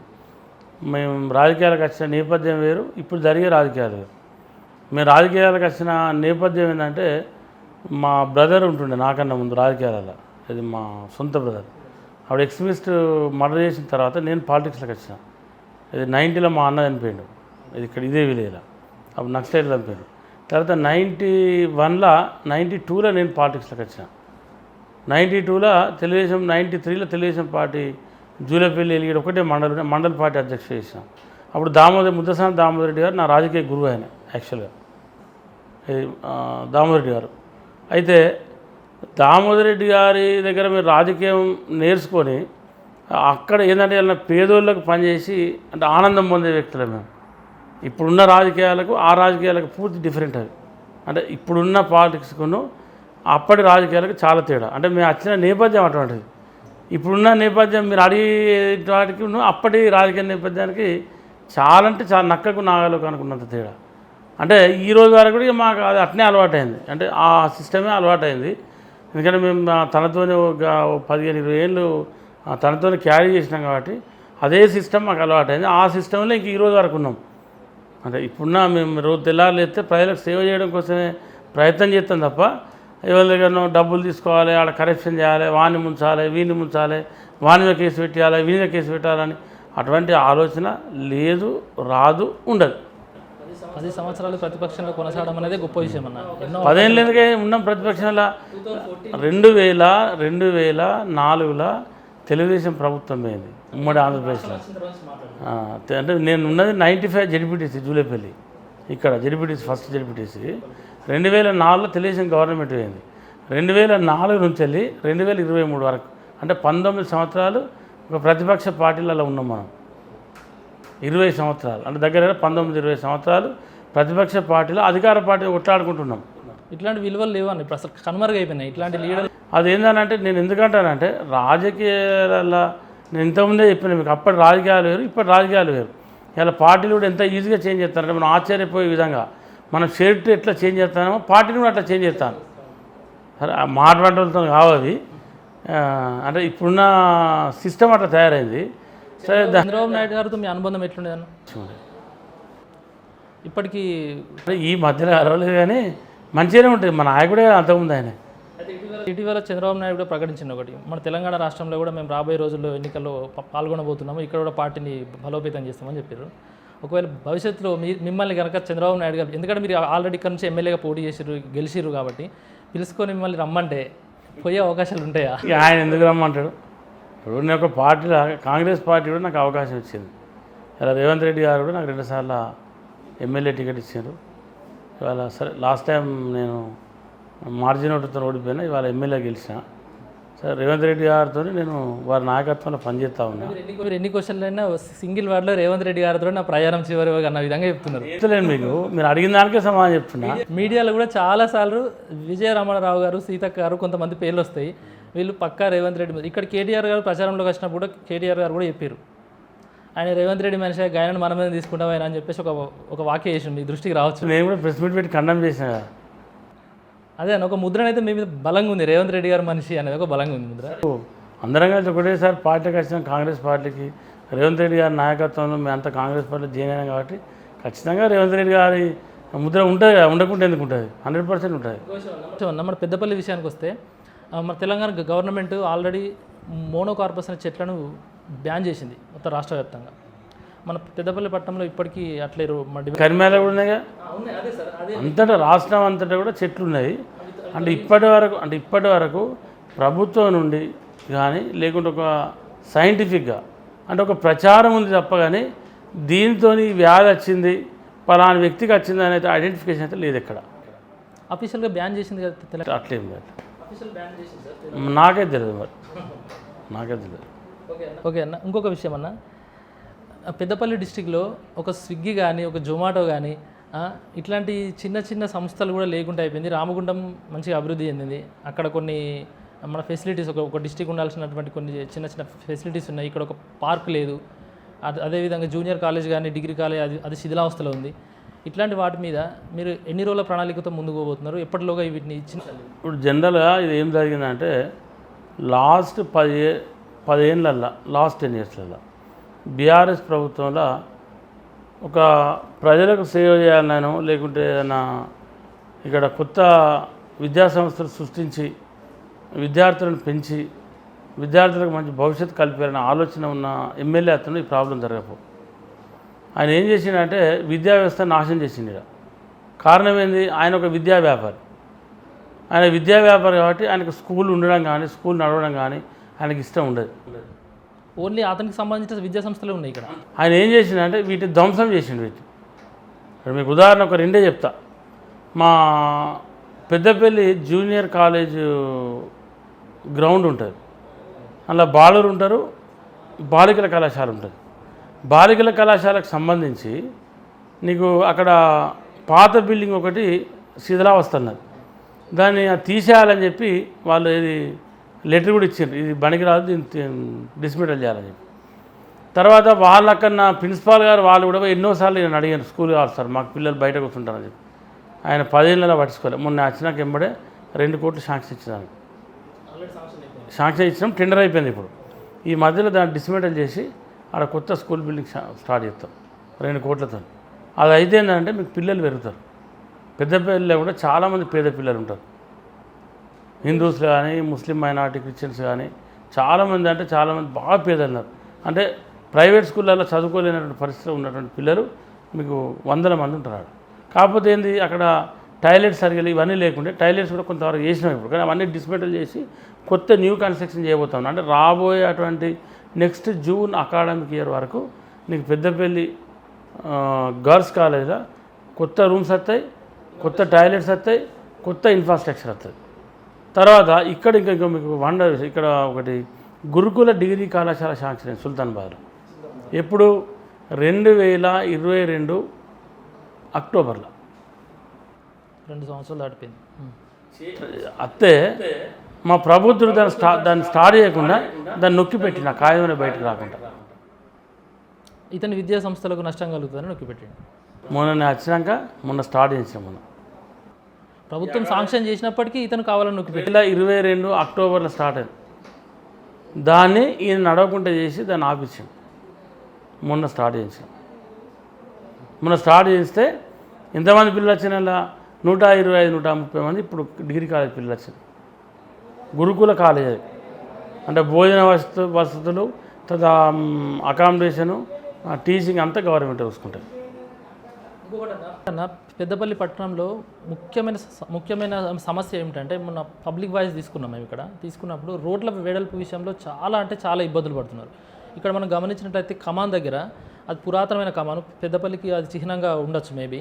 మేము రాజకీయాలకు వచ్చిన నేపథ్యం వేరు, ఇప్పుడు జరిగే రాజకీయాలు వేరు. మేము రాజకీయాలకు వచ్చిన నేపథ్యం ఏంటంటే మా బ్రదర్ ఉంటుండే నాకన్నా ముందు రాజకీయాలలో, అది మా సొంత బ్రదర్. ఆవిడ ఎక్స్ట్రీమిస్ట్ మర్డర్ చేసిన తర్వాత నేను పాలిటిక్స్లోకి వచ్చిన. ఇది 90లో మా అన్న చనిపోయాడు, ఇది ఇక్కడ ఇదే విలేజ్లో. అప్పుడు నక్సలైట్లు చనిపోయాడు. తర్వాత 91లో 92లో నేను పాలిటిక్స్లోకి వచ్చిన. 92లో తెలుగుదేశం, 93లో తెలుగుదేశం పార్టీ జూలపల్లి ఎలిగేడు ఒకటే మండల పార్టీ అధ్యక్షుడు చేసిన. అప్పుడు ముద్దసాని దామోదర్ రెడ్డి గారు నా రాజకీయ గురువు ఆయన యాక్చువల్గా, దామోదర్ రెడ్డి గారు. అయితే దామోదర్ రెడ్డి గారి దగ్గర మీరు రాజకీయం నేర్చుకొని అక్కడ ఏంటంటే ఇలా పేదోళ్ళకు పనిచేసి అంటే ఆనందం పొందే వ్యక్తులే మేము. ఇప్పుడున్న రాజకీయాలకు ఆ రాజకీయాలకు పూర్తి డిఫరెంట్ అవి. అంటే ఇప్పుడున్న పాలిటిక్స్కును అప్పటి రాజకీయాలకు చాలా తేడా. అంటే మేము వచ్చిన నేపథ్యం అటువంటిది. ఇప్పుడున్న నేపథ్యం మీరు అడిగే వాటికి అప్పటి రాజకీయ నేపథ్యానికి చాలా అంటే చాలా నక్కకు నాగలకు అనుకున్నంత తేడా. అంటే ఈ రోజు వరకు కూడా మాకు అది అట్నే అలవాటైంది. అంటే ఆ సిస్టమే అలవాటైంది. ఎందుకంటే మేము తనతోనే ఒక 15-20 ఏళ్ళు తనతోనే క్యారీ చేసినాం కాబట్టి అదే సిస్టమ్ మాకు అలవాటైంది. ఆ సిస్టంలో ఇంక ఈరోజు వరకు ఉన్నాం. అంటే ఇప్పుడున్న మేము రోజు తెల్లారులు ఎత్తే ప్రజలకు సేవ చేయడం కోసమే ప్రయత్నం చేస్తాం తప్ప ఎవరి దగ్గర డబ్బులు తీసుకోవాలి, ఆడ కరప్షన్ చేయాలి, వాడిని ముంచాలి, వీడిని ముంచాలి, వాని మీద కేసు పెట్టాలి, వీని మీద కేసు పెట్టాలని అటువంటి ఆలోచన లేదు, రాదు, ఉండదు. 10 సంవత్సరాలు ప్రతిపక్షంలో కొనసాగడం అనేది గొప్ప విషయం అన్న. 10 ఏళ్ళ ఎందుకే ఉన్నాం ప్రతిపక్షంలో. 2004లో తెలుగుదేశం ప్రభుత్వం పోయింది ఉమ్మడి ఆంధ్రప్రదేశ్లో. అంటే నేను ఉన్నది 95 జెడ్పీటీసీ జూలేపల్లి, ఇక్కడ జెడ్పీటీసీ ఫస్ట్ జెడ్పీటీసీ. 2004లో తెలుగుదేశం గవర్నమెంట్ పోయింది. 2004 నుంచి వెళ్ళి 2023 వరకు అంటే 19 సంవత్సరాలు ఒక ప్రతిపక్ష పార్టీలలో ఉన్నాం మనం. 20 సంవత్సరాలు అంటే దగ్గర 19-20 సంవత్సరాలు ప్రతిపక్ష పార్టీలో అధికార పార్టీ కొట్లాడుకుంటున్నాం. ఇట్లాంటి విలువలు లేవని ఇప్పుడు అసలు కనుమరుగైపోయినాయి ఇట్లాంటి లీడర్. అదేంటంటే నేను ఎందుకంటానంటే రాజకీయాలలో నేను ఇంతకుముందే చెప్పిన మీకు, అప్పటి రాజకీయాలు వేరు, ఇప్పటి రాజకీయాలు వేరు. ఇలా పార్టీలు కూడా ఎంత ఈజీగా చేంజ్ చేస్తారంటే మనం ఆశ్చర్యపోయే విధంగా మనం షర్ట్ ఎట్లా చేంజ్ చేస్తామో పార్టీని కూడా అట్లా చేంజ్ చేస్తాను. సరే మాట్లాడటంతో కావది. అంటే ఇప్పుడున్న సిస్టమ్ అట్లా తయారైంది. సరే చంద్రబాబు నాయుడు గారితో మీ అనుబంధం ఎట్లుండేదన్న? ఇప్పటికీ ఈ మధ్యలో అరవలేదు కానీ మంచిగానే ఉంటుంది. మన నాయకుడే అంతకుముందు ఆయన. ఇటీవల చంద్రబాబు నాయుడు కూడా ప్రకటించింది ఒకటి, మన తెలంగాణ రాష్ట్రంలో కూడా మేము రాబోయే రోజుల్లో ఎన్నికల్లో పాల్గొనబోతున్నాము, ఇక్కడ కూడా పార్టీని బలోపేతం చేస్తామని చెప్పారు. ఒకవేళ భవిష్యత్తులో మిమ్మల్ని కనుక చంద్రబాబు నాయుడు గారు, ఎందుకంటే మీరు ఆల్రెడీ ఇక్కడ నుంచి ఎమ్మెల్యేగా పోటీ చేసిర్రు, గెలిచిర్రు కాబట్టి పిలుచుకొని మిమ్మల్ని రమ్మంటే పోయే అవకాశాలు ఉంటాయా? ఇక ఆయన ఎందుకు రమ్మంటాడు? ఇప్పుడు నేను ఒక పార్టీలో కాంగ్రెస్ పార్టీ కూడా నాకు అవకాశం ఇచ్చింది. ఇలా రేవంత్ రెడ్డి గారు కూడా నాకు 2 సార్లు ఎమ్మెల్యే టికెట్ ఇచ్చారు. ఇవాళ సరే లాస్ట్ టైం నేను మార్జిన్ ఓటుతో ఓడిపోయినా, ఇవాళ ఎమ్మెల్యే గెలిచిన. సరే రేవంత్ రెడ్డి గారితో నేను వారి నాయకత్వంలో పనిచేస్తూ ఉన్నా. మీరు ఎన్ని క్వశ్చన్లైనా సింగిల్ వర్డ్లో రేవంత్ రెడ్డి గారితో నా ప్రయాణం చివరి అన్న విధంగా చెప్తున్నారు. చెప్తలేను మీకు, మీరు అడిగిన దానికే సమాధానం చెప్తున్నా. మీడియాలో కూడా చాలాసార్లు విజయ రమణారావు గారు, సీతక్క గారు కొంతమంది పేర్లు వస్తాయి. వీళ్ళు పక్కా రేవంత్ రెడ్డి. ఇక్కడ కేటీఆర్ గారు ప్రచారంలోకి వచ్చినప్పుడు కూడా కేటీఆర్ గారు కూడా చెప్పారు, ఆయన రేవంత్ రెడ్డి మనిషి, గాయన మన మీద తీసుకుంటాం ఆయన అని చెప్పేసి ఒక వాక్య చేసి మీ దృష్టికి రావచ్చు. నేను కూడా ప్రెస్ మీట్ పెట్టి ఖండం చేసిన కదా. అదే ఒక ముద్రనైతే మీ మీద బలంగా ఉంది, రేవంత్ రెడ్డి గారు మనిషి అనేది ఒక బలంగా ఉంది ముద్ర. అందరం కలిసి ఒకటేసారి పార్టీకి వచ్చిన కాంగ్రెస్ పార్టీకి రేవంత్ రెడ్డి గారి నాయకత్వంలో మేము అంతా కాంగ్రెస్ పార్టీలో జాయిన్ అయినాం కాబట్టి ఖచ్చితంగా రేవంత్ రెడ్డి గారి ముద్ర ఉంటుంది కదా, ఉండకుండా ఎందుకు ఉంటుంది? 100% ఉంటుంది. మన పెద్దపల్లి విషయానికి వస్తే, మన తెలంగాణ గవర్నమెంట్ ఆల్రెడీ మోనోకార్పస్ అనే చెట్లను బ్యాన్ చేసింది మొత్తం రాష్ట్ర వ్యాప్తంగా. మన పెద్దపల్లి పట్టణంలో ఇప్పటికీ అట్లేరు. కరిమేళ కూడా ఉన్నాయిగా, అంతటా రాష్ట్రం అంతటా కూడా చెట్లు ఉన్నాయి. అంటే ఇప్పటి వరకు ప్రభుత్వం నుండి కానీ లేకుంటే ఒక సైంటిఫిక్గా అంటే ఒక ప్రచారం ఉంది తప్ప కానీ దీంతో వ్యాధి వచ్చింది పలానా వ్యక్తికి వచ్చింది అనేది ఐడెంటిఫికేషన్ అయితే లేదు ఎక్కడ. అఫీషియల్గా బ్యాన్ చేసింది కదా, అట్లేం లేదు, నాకే తెలియదు. మరి నాకే తెలియదు. ఓకే అన్న, ఇంకొక విషయం అన్న, పెద్దపల్లి డిస్టిక్లో ఒక స్విగ్గీ కానీ ఒక జొమాటో కానీ ఇట్లాంటి చిన్న చిన్న సంస్థలు కూడా లేకుండా అయిపోయింది. రామగుండం మంచిగా అభివృద్ధి చెందింది. అక్కడ కొన్ని మన ఫెసిలిటీస్ ఒక డిస్టిక్ ఉండాల్సినటువంటి కొన్ని చిన్న చిన్న ఫెసిలిటీస్ ఉన్నాయి. ఇక్కడ ఒక పార్క్ లేదు. అదేవిధంగా జూనియర్ కాలేజ్ కానీ డిగ్రీ కాలేజ్ అది శిథిలావస్థలో ఉంది. ఇట్లాంటి వాటి మీద మీరు ఎన్ని రోజుల ప్రణాళికతో ముందుకు పోబోతున్నారు? ఎప్పటిలోగా వీటిని ఇచ్చిన? ఇప్పుడు జనరల్గా ఇది ఏం జరిగిందంటే లాస్ట్ 10 ఏళ్ళల్లో, లాస్ట్ 10 ఇయర్స్లలో బీఆర్ఎస్ ప్రభుత్వంలో ఒక ప్రజలకు సేవ చేయాలనో లేకుంటే ఏదైనా ఇక్కడ కొత్త విద్యాసంస్థలు సృష్టించి విద్యార్థులను పెంచి విద్యార్థులకు మంచి భవిష్యత్తు కలిపారనే ఆలోచన ఉన్న ఎమ్మెల్యే అతను ఈ ప్రాబ్లం జరగపో. ఆయన ఏం చేసిండంటే విద్యా వ్యవస్థ నాశనం చేసిండు. కారణం ఏంది? ఆయన ఒక విద్యా వ్యాపారి. ఆయన విద్యా వ్యాపారి కాబట్టి ఆయనకు స్కూల్ ఉండడం కానీ స్కూల్ నడవడం కానీ ఆయనకి ఇష్టం ఉండదు. ఓన్లీ అతనికి సంబంధించిన విద్యా సంస్థలే ఉన్నాయి ఇక్కడ. ఆయన ఏం చేసిండంటే వీటిని ధ్వంసం చేసిండు. ఇక్కడ మీకు ఉదాహరణ ఒక 2 చెప్తా. మా పెద్దపల్లి జూనియర్ కాలేజ్ గ్రౌండ్ ఉంటుంది, అలా బాలురు ఉంటారు, బాలికల కళాశాల ఉంటుంది. బాలికల కళాశాలకు సంబంధించి నీకు అక్కడ పాత బిల్డింగ్ ఒకటి శిథిలావస్థ ఉన్నది. దాన్ని తీసేయాలని చెప్పి వాళ్ళు ఇది లెటర్ కూడా ఇచ్చారు, ఇది పనికిరాదు, దీన్ని డిస్మిటల్ చేయాలని చెప్పి. తర్వాత వాళ్ళకన్నా ప్రిన్సిపాల్ గారు వాళ్ళు కూడా ఎన్నోసార్లు నేను అడిగాను, స్కూల్ కావాలి సార్ మాకు పిల్లలు బయట కూర్చుంటారని చెప్పి. ఆయన 10 ఏళ్ళలో పట్టించుకోలేదు. మొన్న వచ్చినాక ఎంబడే 2 కోట్లు శాంక్షన్ ఇచ్చేదానికి శాంక్షన్ ఇచ్చినాం, టెండర్ అయిపోయింది. ఇప్పుడు ఈ మధ్యలో దాన్ని డిస్మిటల్ చేసి ఆడ కొత్త స్కూల్ బిల్డింగ్ స్టార్ట్ చేస్తాం 2 కోట్లతో. అది అయితే ఏంటంటే మీకు పిల్లలు పెరుగుతారు. పెద్దపల్లిలో కూడా చాలామంది పేద పిల్లలు ఉంటారు. హిందూస్ కానీ ముస్లిం మైనారిటీ క్రిస్టియన్స్ కానీ చాలామంది, అంటే చాలామంది బాగా పేదలు ఉన్నారు. అంటే ప్రైవేట్ స్కూళ్ళల్లో చదువుకోలేనటువంటి పరిస్థితిలో ఉన్నటువంటి పిల్లలు మీకు 100 మంది ఉంటారు. కాకపోతే ఏంది అక్కడ టాయిలెట్స్ సరిగ్గా ఇవన్నీ లేకుంటే టాయిలెట్స్ కూడా కొంతవరకు చేసినాం ఇప్పుడు, కానీ అవన్నీ డిస్మెటల్ చేసి కొత్త న్యూ కన్స్ట్రక్షన్ చేయబోతాం. అంటే రాబోయే అటువంటి నెక్స్ట్ జూన్ అకాడమిక్ ఇయర్ వరకు నీకు పెద్దపల్లి గర్ల్స్ కాలేజ్లో కొత్త రూమ్స్ వస్తాయి, కొత్త టాయిలెట్స్ వస్తాయి, కొత్త ఇన్ఫ్రాస్ట్రక్చర్ వస్తుంది. తర్వాత ఇక్కడ ఇంకా మీకు వండర్, ఇక్కడ ఒకటి గురుకుల డిగ్రీ కళాశాల శాంక్షన్ సుల్తాన్బాద్లో ఎప్పుడు 2022 అక్టోబర్లో 2 సంవత్సరాలు దాటిపోయింది. అత్తే మా ప్రభుత్వం దాన్ని స్టార్ట్ చేయకుండా దాన్ని నొక్కి పెట్టిన కాయమైన బయటకు రాకుండా. ఇతని విద్యా సంస్థలకు నష్టం కలుగుతుందని నొక్కి పెట్టింది. మొన్న వచ్చినాక మొన్న స్టార్ట్ చేసాం. మొన్న ప్రభుత్వం శాంక్షన్ చేసినప్పటికీ ఇతను కావాలని నొక్కి పెట్టి 2022 అక్టోబర్లో స్టార్ట్ అయింది. దాన్ని ఈయన నడవకుండా చేసి దాన్ని ఆపించాం. మొన్న స్టార్ట్ చేసాం. మొన్న స్టార్ట్ చేస్తే ఎంతమంది పిల్లలు వచ్చిన 125, 130 మంది ఇప్పుడు డిగ్రీ కాలేజ్ పిల్లలు వచ్చింది. గురుకుల కాలేజ్ అంటే భోజన వసతులు, తర్వాత అకామిడేషను, టీచింగ్ అంతా గవర్నమెంట్ చూసుకుంటుంది. అన్న పెద్దపల్లి పట్టణంలో ముఖ్యమైన సమస్య ఏమిటంటే మొన్న పబ్లిక్ వాయిస్ తీసుకున్నాం మేము ఇక్కడ తీసుకున్నప్పుడు రోడ్ల వెడల్పు విషయంలో చాలా ఇబ్బందులు పడుతున్నారు. ఇక్కడ మనం గమనించినట్లయితే కమాన్ దగ్గర అది పురాతనమైన కమాను, పెద్దపల్లికి అది చిహ్నంగా ఉండొచ్చు మేబీ,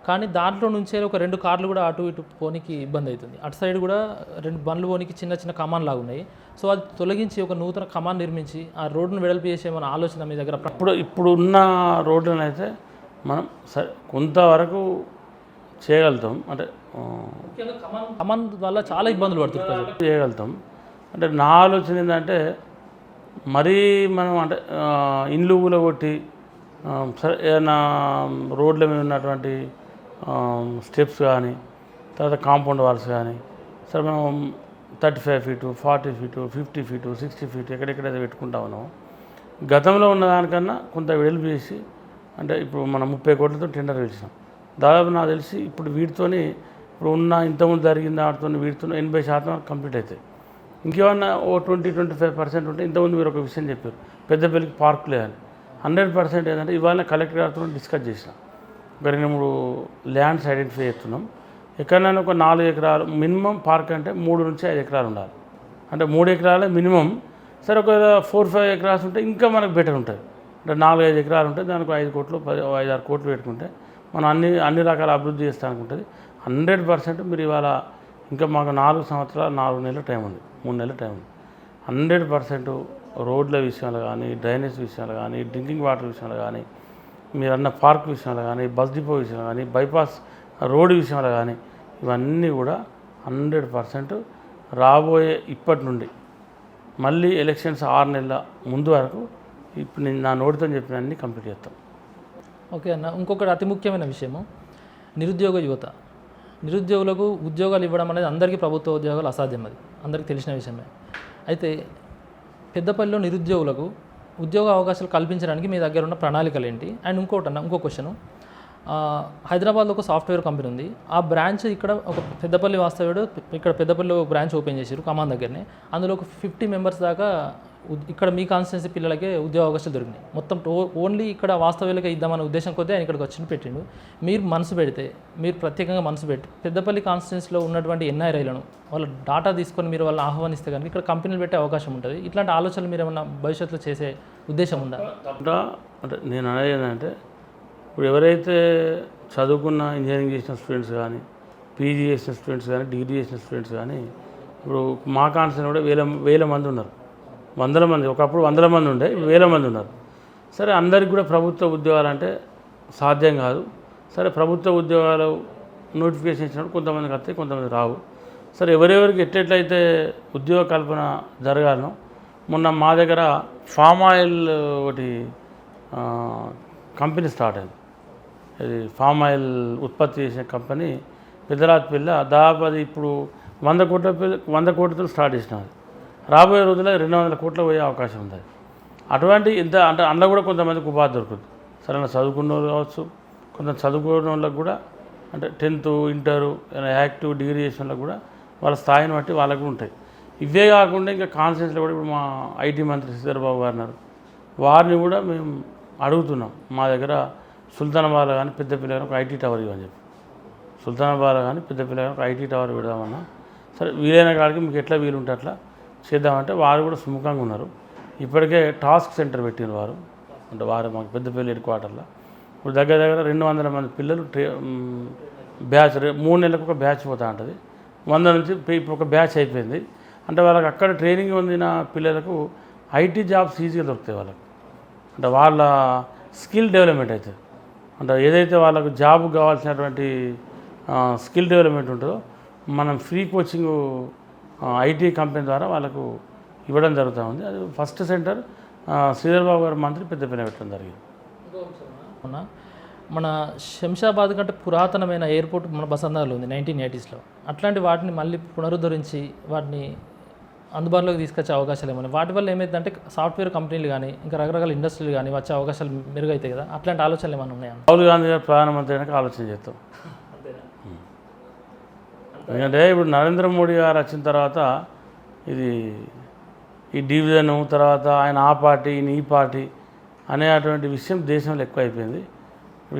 కానీ దాంట్లో నుంచే ఒక 2 కార్లు కూడా అటు ఇటు పోనీకి ఇబ్బంది అవుతుంది. అటు సైడ్ కూడా 2 బండ్లు పోనీకి చిన్న కమాన్ లాగా ఉన్నాయి. సో అది తొలగించి ఒక నూతన కమాన్ నిర్మించి ఆ రోడ్డును వెడల్పు చేసేమన్న ఆలోచన మీ దగ్గర? ఇప్పుడు ఉన్న రోడ్లను అయితే మనం కొంతవరకు చేయగలుగుతాం, అంటే కమాన్ వల్ల చాలా ఇబ్బందులు పడుతుంది చేయగలుగుతాం. అంటే నా ఆలోచన ఏంటంటే మరీ మనం అంటే ఇండ్లు కూలగొట్టి సరే ఏదైనా రోడ్ల మీద ఉన్నటువంటి స్టెప్స్ కానీ తర్వాత కాంపౌండ్ వాల్స్ కానీ సరే మనం 35 ఫీటు 40 ఫీటు 50 ఫీటు 60 ఫీటు ఎక్కడెక్కడైతే పెట్టుకుంటా ఉన్నామో గతంలో ఉన్న దానికన్నా కొంత వెడల్పు చేసి, అంటే ఇప్పుడు మనం 30 కోట్లతో టెండర్ పిలిచినాం. దాదాపు నాకు తెలిసి ఇప్పుడు వీటితోని ఇప్పుడు ఉన్న ఇంతకుముందు జరిగింది వాటితో వీటితో 80% కంప్లీట్ అవుతాయి. ఇంకేమన్నా ఓ 20-25% ఉంటే ఇంతకుముందు మీరు ఒక విషయం చెప్పారు, పెద్దపల్లికి పార్క్ లేదని. 100% ఏంటంటే ఇవాళ కలెక్టర్ గారితో డిస్కస్ చేసినాం. ఒక 2-3 ల్యాండ్స్ ఐడెంటిఫై చేస్తున్నాం. ఎక్కడైనా ఒక 4 ఎకరాలు మినిమం పార్క్ అంటే 3 నుంచి 5 ఎకరాలు ఉండాలి. అంటే 3 ఎకరాలే మినిమం. సరే ఒక 4-5 ఎకరాస్ ఉంటే ఇంకా మనకు బెటర్ ఉంటుంది. అంటే 4-5 ఎకరాలు ఉంటే దానికి 5 కోట్లు 5-6 కోట్లు పెట్టుకుంటే మనం అన్ని రకాల అభివృద్ధి చేస్తానికి ఉంటుంది. 100% మీరు ఇవాళ ఇంకా మాకు 4 సంవత్సరాలు 4 నెలల టైం ఉంది, 3 నెలల టైం ఉంది. 100% రోడ్ల విషయాలు కానీ, డ్రైనేజ్ విషయాలు కానీ, డ్రింకింగ్ వాటర్ విషయాలు కానీ, మీరు అన్న పార్క్ విషయాలు కానీ, బస్ డిపో విషయాలు కానీ, బైపాస్ రోడ్డు విషయాలు కానీ, ఇవన్నీ కూడా 100% రాబోయే ఇప్పటి నుండి మళ్ళీ ఎలక్షన్స్ 6 నెలల ముందు వరకు ఇప్పుడు నేను నా నోటితో చెప్పిన అన్ని కంప్లీట్ చేస్తాం. ఓకే అన్న, ఇంకొకటి అతి ముఖ్యమైన విషయము నిరుద్యోగ యువత. నిరుద్యోగులకు ఉద్యోగాలు ఇవ్వడం అనేది అందరికీ ప్రభుత్వ ఉద్యోగాలు అసాధ్యం, అది అందరికీ తెలిసిన విషయమే. అయితే పెద్దపల్లిలో నిరుద్యోగులకు ఉద్యోగ అవకాశాలు కల్పించడానికి మీ దగ్గర ఉన్న ప్రణాళికలు ఏంటి? అండ్ ఇంకో క్వశ్చను, హైదరాబాద్లో ఒక సాఫ్ట్వేర్ కంపెనీ ఉంది, ఆ బ్రాంచ్ ఇక్కడ ఒక పెద్దపల్లి వాస్తవ్యుడు ఇక్కడ పెద్దపల్లిలో బ్రాంచ్ ఓపెన్ చేశారు కమాన్ దగ్గరనే. అందులో ఒక 50 మెంబర్స్ దాకా ఇక్కడ మీ కాన్స్టిట్యున్సీ పిల్లలకే ఉద్యోగ అవకాశాలు దొరికినాయి. మొత్తం ఓన్లీ ఇక్కడ వాస్తవ్యులకే ఇద్దామనే ఉద్దేశం కొద్దీ ఆయన ఇక్కడికి వచ్చి పెట్టిండు. మీరు మనసు పెడితే, మీరు ప్రత్యేకంగా మనసు పెట్టి పెద్దపల్లి కాన్స్టిట్యున్సీలో ఉన్నటువంటి ఎన్ఆర్ఐలను వాళ్ళ డాటా తీసుకొని మీరు వాళ్ళని ఆహ్వానిస్తే కనుక ఇక్కడ కంపెనీలు పెట్టే అవకాశం ఉంటుంది. ఇట్లాంటి ఆలోచనలు మీరు ఏమన్నా భవిష్యత్తులో చేసే ఉద్దేశం ఉందా? అంటే నేను అనేది ఏంటంటే ఇప్పుడు ఎవరైతే చదువుకున్న ఇంజనీరింగ్ చేసిన స్టూడెంట్స్ కానీ, పీజీ చేసిన స్టూడెంట్స్ కానీ, డిగ్రీ చేసిన స్టూడెంట్స్ కానీ ఇప్పుడు మా కాన్స్టిట్యూన్సీ కూడా వేల మంది ఉన్నారు, 100 మంది. ఒకప్పుడు 100 మంది ఉండే, ఇప్పుడు 1000 మంది ఉన్నారు. సరే అందరికి కూడా ప్రభుత్వ ఉద్యోగాలు అంటే సాధ్యం కాదు. సరే ప్రభుత్వ ఉద్యోగాలు నోటిఫికేషన్ ఇచ్చినప్పుడు కొంతమందికి వస్తాయి, కొంతమంది రావు. సరే ఎవరెవరికి ఎట్లయితే ఉద్యోగ కల్పన జరగాలనో మొన్న మా దగ్గర ఫామ్ ఆయిల్ ఒకటి కంపెనీ స్టార్ట్ అయింది. ఇది ఫామ్ ఆయిల్ ఉత్పత్తి చేసే కంపెనీ పెద్దరాజపల్లి. దాదాపు అది ఇప్పుడు 100 కోట్లతో స్టార్ట్ చేసినది. రాబోయే రోజుల్లో 200 కోట్లు పోయే అవకాశం ఉంది. అటువంటి అంటే అందులో కూడా కొంతమందికి ఉపాధి దొరుకుతుంది. సరైన చదువుకున్న వాళ్ళు కావచ్చు, కొంత చదువుకున్న వాళ్ళకి కూడా అంటే 10th ఇంటరు యాక్టివ్ డిగ్రీ చేసిన వాళ్ళకి కూడా వాళ్ళ స్థాయిని బట్టి వాళ్ళకు ఉంటాయి. ఇవే కాకుండా ఇంకా కాన్స్టిట్యూన్సీలో కూడా ఇప్పుడు మా ఐటీ మంత్రి శ్రీధర్ బాబు గారు ఉన్నారు, వారిని కూడా మేము అడుగుతున్నాం. మా దగ్గర సుల్తానాబాద్లో కానీ పెద్దపల్లి కానీ ఒక ఐటీ టవర్ ఇవ్వని చెప్పి, సుల్తానాబాద్లో కానీ పెద్దపల్లి కానీ ఒక ఐటీ టవర్ పెడదామన్నా. సరే వీలైన కాడికి మీకు ఎట్లా వీలుంటే అట్లా చేద్దామంటే వారు కూడా సుముఖంగా ఉన్నారు. ఇప్పటికే టాస్క్ సెంటర్ పెట్టిన వారు, అంటే వారు మాకు పెద్దపల్లి హెడ్ క్వార్టర్లో ఇప్పుడు దగ్గర 200 మంది పిల్లలు బ్యాచ్ 3 నెలలకు ఒక బ్యాచ్ పోతూ ఉంటుంది. 100 నుంచి ఇప్పుడు ఒక బ్యాచ్ అయిపోయింది. అంటే వాళ్ళకి అక్కడ ట్రైనింగ్ పొందిన పిల్లలకు ఐటీ జాబ్స్ ఈజీగా దొరుకుతాయి వాళ్ళకి. అంటే వాళ్ళ స్కిల్ డెవలప్మెంట్ అవుతుంది. అంటే ఏదైతే వాళ్ళకు జాబ్ కావాల్సినటువంటి స్కిల్ డెవలప్మెంట్ ఉంటుందో మనం ఫ్రీ కోచింగ్ ఐటీ కంపెనీ ద్వారా వాళ్ళకు ఇవ్వడం జరుగుతూ ఉంది. అది ఫస్ట్ సెంటర్ శ్రీధర్ బాబు గారు మంత్రి పెద్దపల్లి పెట్టడం జరిగింది. మన శంషాబాద్ కంటే పురాతనమైన ఎయిర్పోర్ట్ మన బసంతాలో ఉంది 1980sలో. అట్లాంటి వాటిని మళ్ళీ పునరుద్ధరించి వాటిని అందుబాటులోకి తీసుకొచ్చే అవకాశాలు ఏమైనా, వాటి వల్ల ఏమైందంటే సాఫ్ట్వేర్ కంపెనీలు కానీ ఇంకా రకరకాల ఇండస్ట్రీలు కానీ వచ్చే అవకాశాలు మెరుగైతాయి కదా, అట్లాంటి ఆలోచనలు ఏమైనా ఉన్నాయా? రాహుల్ గాంధీ గారు ప్రధానమంత్రి అయినాక ఆలోచన చేస్తాం. ఎందుకంటే ఇప్పుడు నరేంద్ర మోడీ గారు వచ్చిన తర్వాత ఈ డివిజను తర్వాత ఆయన ఆ పార్టీ ఈయన ఈ పార్టీ అనే అటువంటి విషయం దేశంలో ఎక్కువ అయిపోయింది.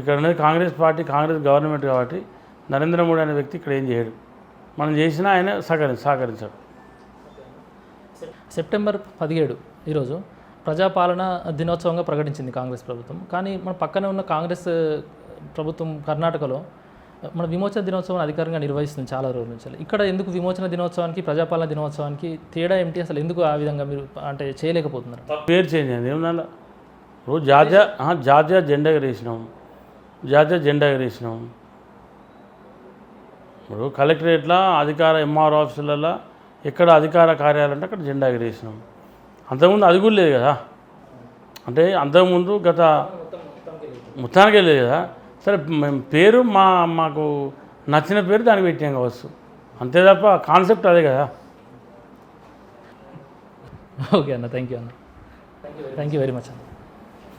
ఇక్కడ ఉన్నది కాంగ్రెస్ పార్టీ, కాంగ్రెస్ గవర్నమెంట్ కాబట్టి నరేంద్ర మోడీ అనే వ్యక్తి ఇక్కడ ఏం చేయడు. మనం చేసినా ఆయన సహకరించాడు. సెప్టెంబర్ 17 ఈరోజు ప్రజాపాలన దినోత్సవంగా ప్రకటించింది కాంగ్రెస్ ప్రభుత్వం. కానీ మన పక్కనే ఉన్న కాంగ్రెస్ ప్రభుత్వం కర్ణాటకలో మన విమోచన దినోత్సవం అధికారికంగా నిర్వహిస్తుంది చాలా రోజుల నుంచి. ఇక్కడ ఎందుకు విమోచన దినోత్సవానికి తేడా ఏమిటి? అసలు ఎందుకు ఆ విధంగా మీరు అంటే చేయలేకపోతున్నారు? పేరు చేంజ్ అయింది ఏమన్నా. రోజు జాతీయ జెండా ఎగరేసినాం. ఇప్పుడు కలెక్టరేట్లో అధికార ఎంఆర్ఓ ఆఫీసులలో ఎక్కడ అధికార కార్యాలయం అంటే అక్కడ జెండా ఎగరేసినాం. అంతకుముందు అది కూడా లేదు కదా. అంటే అంతకుముందు గత మొత్తానికే లేదు కదా. సరే మేము పేరు మాకు నచ్చిన పేరు దానికి పెట్టాం కావచ్చు, అంతే తప్ప కాన్సెప్ట్ అదే కదా. ఓకే అన్న, థ్యాంక్ యూ అన్న, థ్యాంక్ యూ వెరీ మచ్ అన్న.